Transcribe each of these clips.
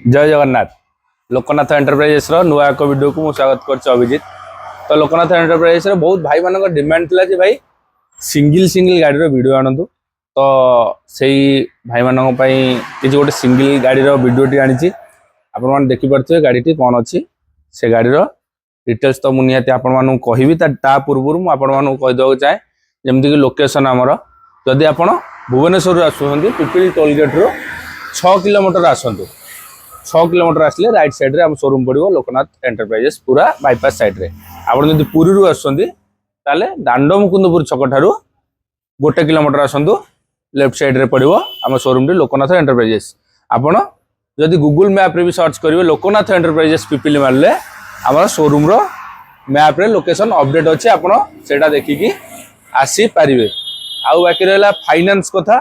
जय जगन्नाथ। लोकनाथ एंटरप्राइजेस नुआ एक वीडियो को स्वागत कर अभिजित। तो लोकनाथ एंटरप्राइजेस बहुत भाई मान डिमांड थिला जे भाई सिंगल सिंगल गाड़ी वीडियो आणतु। तो सही भाई मान किसी गोटे सिंगल गाड़ी वीडियो आनी आपण मैंने देखिपे गाड़ी कौन अच्छी से गाड़ी डिटेल्स तो मुझे आपण कहि पूर्व मुझे कहीदेक चाहे जमीक लोकेशन आमर जदि आप भुवनेश्वर आसुँच पिपिल टोलगेट रू 6 किलोमीटर आसतु 6 किलोमीटर आसले राइट साइड रे शोरूम पड़ो लोकनाथ एंटरप्राइजेस पूरा बाईपास साइड रे। आपड़ जब पुरी रू आसुँच दांडो मुकुंदपुर छक ठारू 1 किलोमीटर आसतु लेफ्ट साइड रे पड़ो आम शोरूम टी लोकनाथ एंटरप्राइजेस। आपण जदि गूगल मैप रे भी सर्च करेंगे लोकनाथ एंटरप्राइजेस पिपिल मारे आम शोरूम रो मैप रे लोकेशन अपडेट अच्छे आपण सेटा देखिकी आसी पारिबे। आउ बाकी रहा फाइनान्स कथा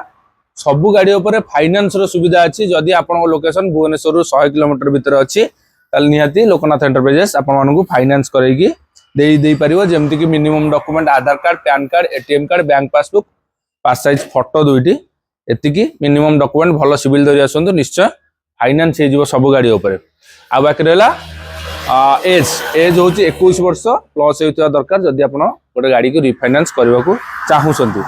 सबु गाड़ी उपर फाइनान्स रो सुविधा अच्छी जदि आपण लोकेशन भुवनेश्वर 100 किलोमीटर भीतर अच्छी निहाती लोकनाथ एंटरप्राइजेस आपण फाइनान्स करैकी दे पारिबो जेमति कि minimum document Aadhaar card PAN card ATM card bank passbook 5 size photo दुईटी एतिकी मिनिमम डॉक्यूमेंट भल सिविल धरि आसंतु निश्चय फाइनान्स हे जिवो सब गाड़ी उपर। आ बाकी रहा एज हूँ 21 वर्ष प्लस होता दरकार जदि आप गोटे गाड़ी को रिफाइनान्स करने को चाहूँगी।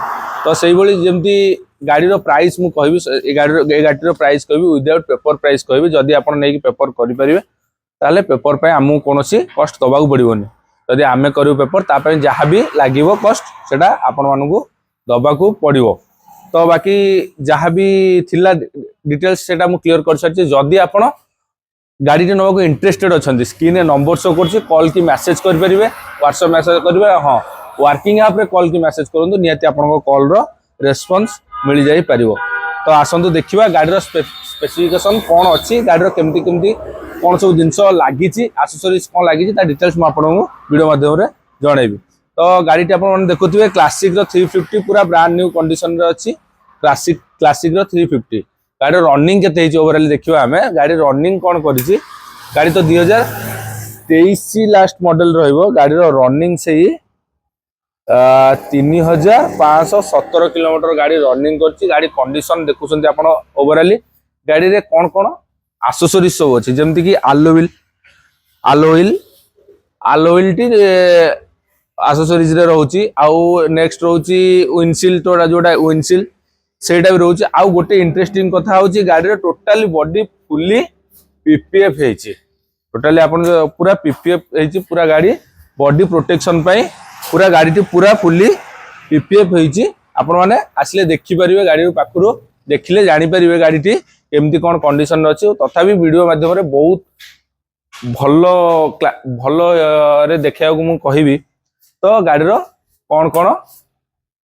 तो से जमी गाड़ी प्राइस मु कहि गाड़ी प्राइस कहि विदाउट पेपर प्राइस कहि जदि आप नहीं पेपर करेंगे ताले पेपर पे आमको कौन कस्ट दबाक पड़ोनी जदि आम करूँ पेपर तापर जहाँ भी लगे कस्ट से आपण मानू दबाक पड़ो। तो बाकी जहाँ भी थिला डिटेल्स से क्लीयर कर सारी जदि आपण गाड़ी टे नवा इंटरेस्टेड अच्छा स्क्रीन नंबर शो कर कॉल की मैसेज करेंगे व्हाट्सएप मैसेज करेंगे हाँ वर्किंग ऐप रे कॉल की मैसेज करूँ निहाती आपन कॉल रो रेस्पॉन्स मिल जाई परिवो। तो आसंतु देखिबा गाड़ी स्पेसिफिकेशन कौन अच्छी गाड़ी केमती केमती कौन सब जिनस लगी एक्सेसरीज कौन लगी डिटेल्स मुझे आपको वीडियो माध्यम रे जनइबी। तो गाड़ी आप देखुए क्लासिक 350 पूरा ब्रांड न्यू कंडीशन रे अच्छी क्लासिक 350 गाड़ी रनिंग के ओवरऑल देखिए आम गाड़ी रनिंग कौन करी गाड़ी तो 2023 लास्ट मॉडल रहिबो गाड़ी रनिंग से 3517 किलोमीटर गाड़ी रनिंग करची। गाड़ी कंडीशन देखुछंती आपण ओवरऑल गाड़ी रे कौन कौन एक्सेसरीज सब अच्छी जमती कि आलोइल टी एक्सेसरीज रे रहउची। आउ नेक्स्ट रहउची विंडशील्ड तोड़ा जोटा विंडशील्ड सेटा भी रहउची। आउ गोटे इंटरेस्टिंग कथा होची गाड़ी रे टोटली बॉडी फुल्ली पीपीएफ हेची टोटली आपण पूरा पीपीएफ हेची पूरा गाड़ी बॉडी प्रोटेक्शन पाई पूरा गाड़ी टी पूरा फुल्ली पीपीएफ होईची। आपण माने आसले देखि परिबे गाड़ी पाखुरो देखिले जानि परिबे गाड़ी टी केमती कोन कंडीशन अछि। तथापि वीडियो माध्यम रे बहुत भलो रे देखिया को मु कहिबी। तो गाड़ी रो कोन कोन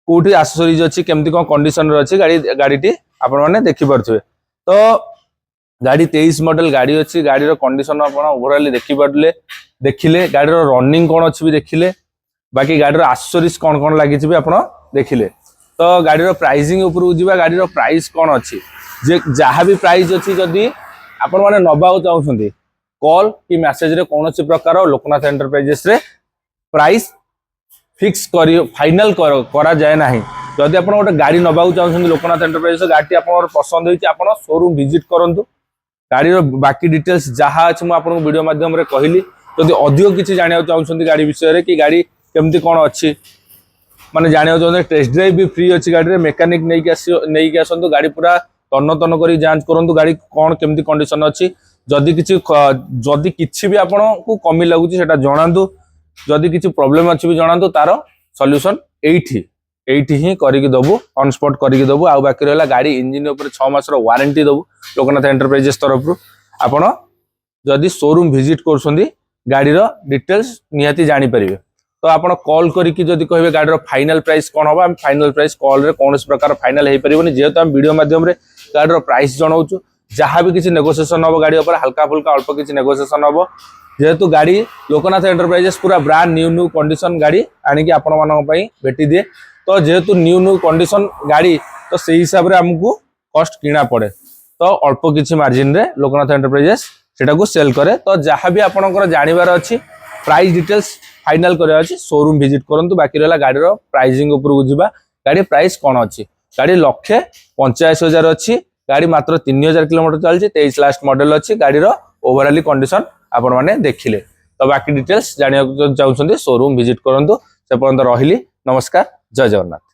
कोठी एक्सेसरीज अछि केमती कोन कंडीशन रे अछि गाड़ी टी आपण माने देखि परथिबे। तो गाड़ी 23 मॉडल गाड़ी अच्छी गाड़ी रो कंडीशन आपण ओवरऑल देखि परले देखिले गाड़ी रो रनिंग कोन अछि भी देखिले बाकी गाड़ी एक्सेसरीज कौन कौन लगी आप देखिले। तो गाड़ी प्राइसिंग उपरकू जावा गाड़ी प्राइस कौन अच्छी जे जहाँ भी प्राइस अच्छी जदि आपण मैंने नवा चाहते कॉल कि मैसेज रे कौन प्रकार लोकनाथ एंटरप्राइजेस रे प्राइस फिक्स कर फाइनल करा जाए ना। जदि आप गोटे गाड़ी नवा चाहते लोकनाथ एंटरप्राइजेस गाड़ी आप पसंद होती आप शोरूम विजिट करूँ गाड़ी बाकी डिटेल्स जहाँ अच्छे मुझे आपको वीडियो माध्यम रे कहली। जदि अधिक किसी जाना चाहते गाड़ी विषय कि गाड़ी केमती कौन अच्छी माने जानिया चाहते टेस्ट ड्राइव भी फ्री अच्छी गाड़ी रे मेकानिक नहीं आसतु गाड़ी पूरा तन्न तन्न कर जांच करूँ गाड़ी कौन केमती कंडीशन अच्छी जदि किसी भी आपन को कमी लगुच सेटा जणातु जदि किसी प्रॉब्लम अच्छी भी जणातु तार सॉल्यूशन एठी ही करिक दबु ऑन स्पॉट करिक दबु। आ बाकी रहला गाड़ी इंजन ऊपर 6 मास रो वारंटी दबु लोकनाथ एंटरप्राइजेस तरफ रु। आपन जदि शोरूम विजिट करछंदी गाड़ी रो डिटेल्स निहाती जानि परिबे। तो आपन कॉल करके जदि कहबे गाड़ी फाइनल प्राइस कौन हम हम फाइनल प्राइस कॉल रे कौन प्रकार फाइनल हो पारे जेहेतु हम वीडियो माध्यम रे गाड़ी प्राइस जनाऊँ जहाँ भी किसी नेगोशिएशन हम गाड़ी ऊपर हल्का फुल्का अल्प किसी नेगोशिएशन हम जेहेतु गाड़ी लोकनाथ एंटरप्राइजेस पूरा ब्रांड न्यू कंडीशन गाड़ी आनिकी आपण मानक पई भेटी दिए। तो जेहेतु न्यू कंडीशन गाड़ी तो से हिसाब रे हमको कॉस्ट किना पड़े तो अल्प किसी मार्जिन रे लोकनाथ एंटरप्राइजेस सेटा को सेल करे। तो जहाँ भी आपनकर जानिबार अछि प्राइस डिटेल्स फाइनल कर शोरूम विजिट करूँ। बाकी रहा गाड़ी प्राइसिंग उपरकू जावा गाड़ी प्राइस कौन अच्छी गाड़ी 1,85,000 अच्छी गाड़ी मात्र 3000 किलोमीटर चलती 23 लास्ट मॉडल अच्छी गाड़ी ओवरऑल कंडीशन आपण मैंने देखिले तो बाकी डिटेल्स जाना चाहते शोरूम विजिट करूँ से पर्यंत रही नमस्कार जय जगन्नाथ।